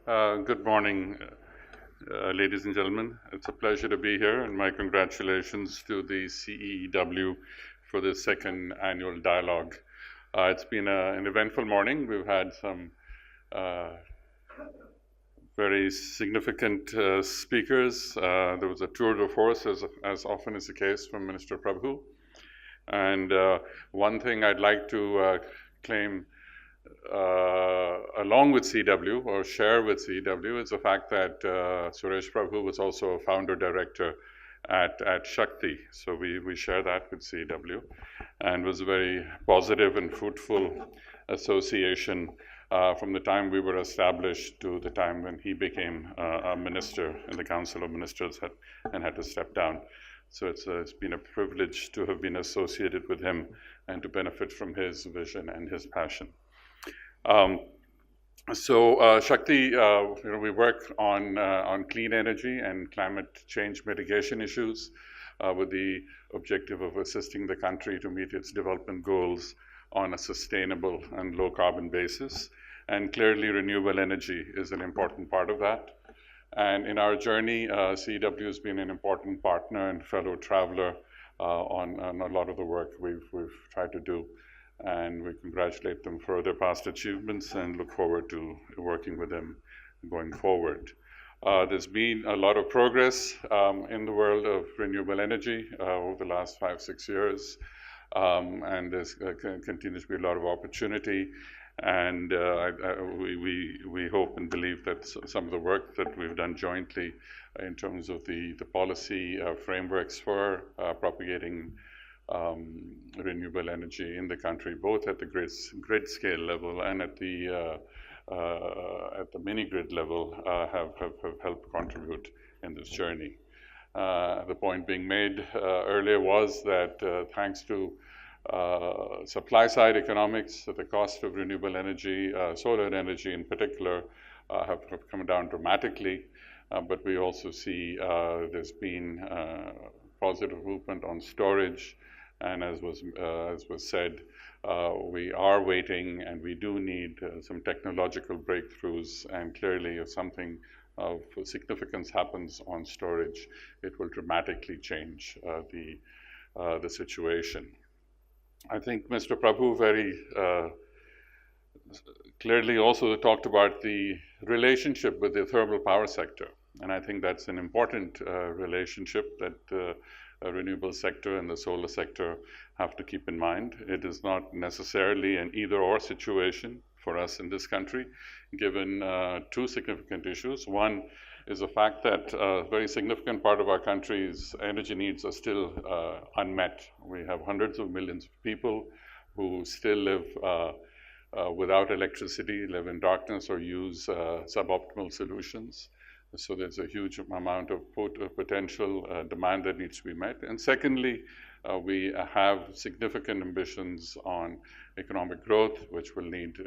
Good morning, ladies and gentlemen. It's a pleasure to be here, and my congratulations to the CEEW for the second annual dialogue. It's been an eventful morning. We've had some very significant speakers. There was a tour de force, as often is the case, from Minister Prabhu. And one thing I'd like to claim along with CEEW, or share with CEEW, is the fact that Suresh Prabhu was also a founder director at Shakti. So we share that with CEEW, and was a very positive and fruitful association from the time we were established to the time when he became a minister in the Council of Ministers and had to step down. So it's been a privilege to have been associated with him and to benefit from his vision and his passion. Shakti, we work on clean energy and climate change mitigation issues with the objective of assisting the country to meet its development goals on a sustainable and low carbon basis. And clearly renewable energy is an important part of that. And in our journey, CEEW has been an important partner and fellow traveler on a lot of the work we've tried to do. And we congratulate them for their past achievements and look forward to working with them going forward. There's been a lot of progress in the world of renewable energy over the last 5-6 years, and there's continues to be a lot of opportunity. And we hope and believe that some of the work that we've done jointly in terms of the policy frameworks for propagating renewable energy in the country, both at the grid scale level and at the mini grid level, have helped contribute in this journey. The point being made earlier was that thanks to supply side economics, the cost of renewable energy, solar energy in particular, have come down dramatically. But we also see there's been positive movement on storage. And as was said, we are waiting, and we do need some technological breakthroughs. And clearly, if something of significance happens on storage, it will dramatically change the situation. I think Mr. Prabhu very clearly also talked about the relationship with the thermal power sector, and I think that's an important relationship that renewable sector and the solar sector have to keep in mind. It is not necessarily an either-or situation for us in this country, given two significant issues. One is the fact that a very significant part of our country's energy needs are still unmet. We have hundreds of millions of people who still live without electricity, live in darkness, or use suboptimal solutions. So there's a huge amount of potential demand that needs to be met. And secondly, we have significant ambitions on economic growth, which will need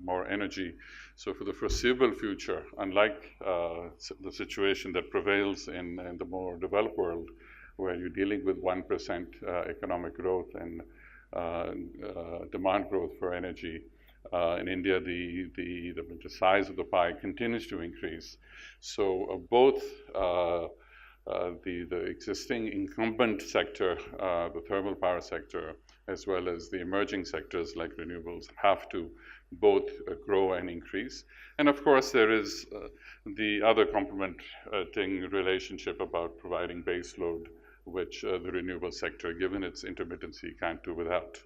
more energy. So for the foreseeable future, unlike the situation that prevails in the more developed world, where you're dealing with 1% economic growth and demand growth for energy, in India, the size of the pie continues to increase. So both the existing incumbent sector, the thermal power sector, as well as the emerging sectors like renewables, have to both grow and increase. And of course, there is the other complementing relationship about providing base load, which the renewable sector, given its intermittency, can't do without.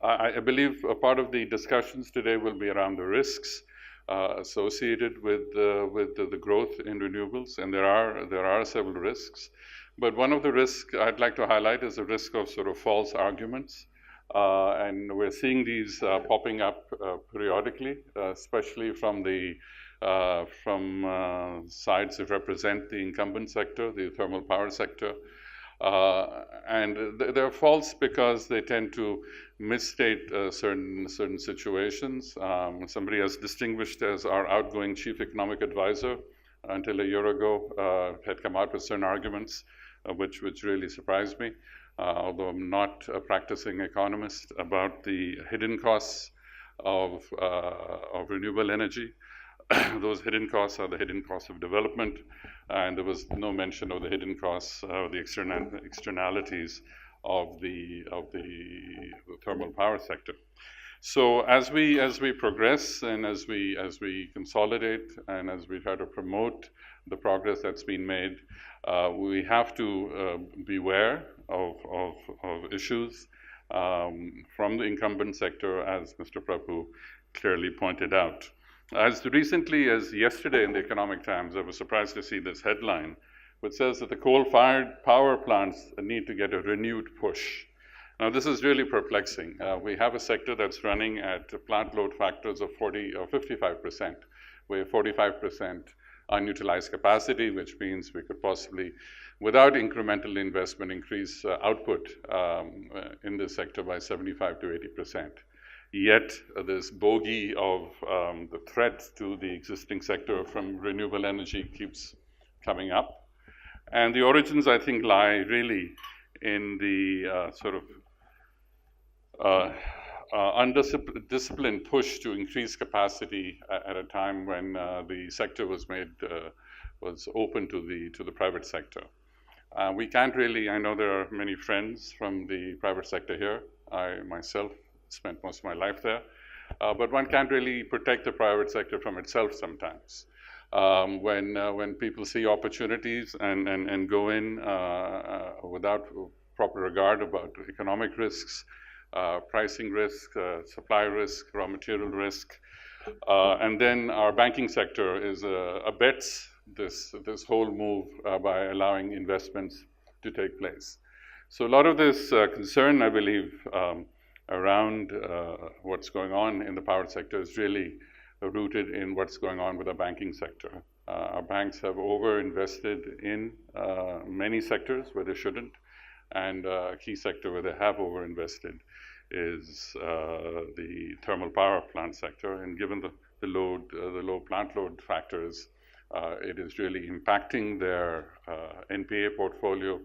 I believe a part of the discussions today will be around the risks associated with the growth in renewables, and there are several risks. But one of the risks I'd like to highlight is the risk of sort of false arguments, and we're seeing these popping up periodically, especially from sides that represent the incumbent sector, the thermal power sector. And they're false because they tend to misstate certain situations. Somebody as distinguished as our outgoing chief economic advisor until a year ago had come out with certain arguments which really surprised me, although I'm not a practicing economist, about the hidden costs of renewable energy. those hidden costs are the hidden costs of development, and there was no mention of the hidden costs, the externalities of the thermal power sector. So as we progress and as we consolidate and as we try to promote the progress that's been made, we have to beware of issues from the incumbent sector, as Mr. Prabhu clearly pointed out. As recently as yesterday in the Economic Times, I was surprised to see this headline, which says that the coal-fired power plants need to get a renewed push. Now, this is really perplexing. We have a sector that's running at plant load factors of 40 or 55%. We have 45% unutilized capacity, which means we could possibly, without incremental investment, increase output in this sector by 75 to 80%. Yet, this bogey of the threat to the existing sector from renewable energy keeps coming up. And the origins, I think, lie really in the undisciplined push to increase capacity at a time when the sector was open to the private sector. We can't really, I know there are many friends from the private sector here. I myself spent most of my life there, but one can't really protect the private sector from itself sometimes. When people see opportunities and go in without proper regard about economic risks, pricing risk, supply risk, raw material risk, and then our banking sector abets this whole move by allowing investments to take place. So a lot of this concern, I believe, around what's going on in the power sector is really rooted in what's going on with the banking sector. Our banks have overinvested in many sectors where they shouldn't, and a key sector where they have overinvested is the thermal power plant sector. And given the low plant load factors, it is really impacting their NPA portfolio.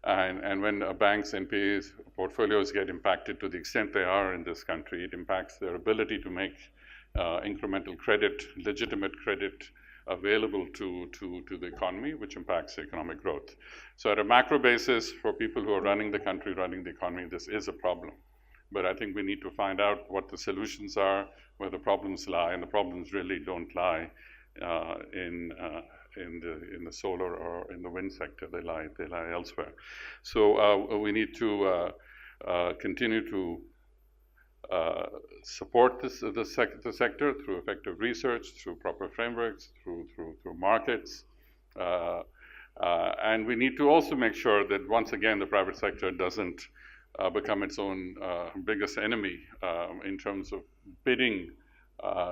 And when a bank's NPA portfolios get impacted to the extent they are in this country, it impacts their ability to make incremental credit, legitimate credit available to the economy, which impacts economic growth. So at a macro basis, for people who are running the country, running the economy, this is a problem. But I think we need to find out what the solutions are, where the problems lie, and the problems really don't lie in the solar or in the wind sector. They lie elsewhere. So we need to continue to support the sector through effective research, through proper frameworks, through markets, and we need to also make sure that once again the private sector doesn't become its own biggest enemy in terms of bidding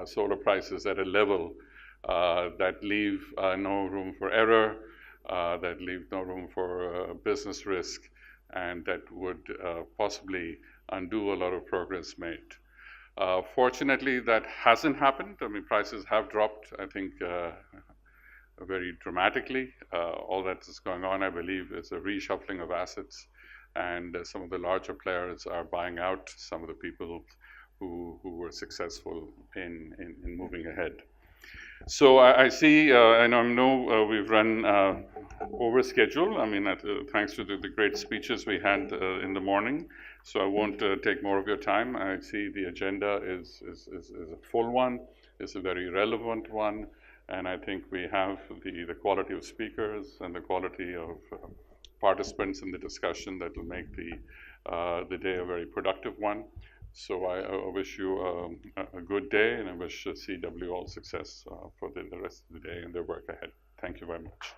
solar prices at a level that leave no room for error, that leave no room for business risk, and that would possibly undo a lot of progress made. Fortunately, that hasn't happened. I mean, prices have dropped, I think, very dramatically. All that is going on, I believe, is a reshuffling of assets, and some of the larger players are buying out some of the people who were successful in moving ahead. So I see, I know we've run over schedule. I mean, thanks to the great speeches we had in the morning. So I won't take more of your time. I see the agenda is a full one. It's a very relevant one. And I think we have the quality of speakers and the quality of participants in the discussion that will make the day a very productive one. So I wish you a good day, and I wish CEEW all success for the rest of the day and their work ahead. Thank you very much.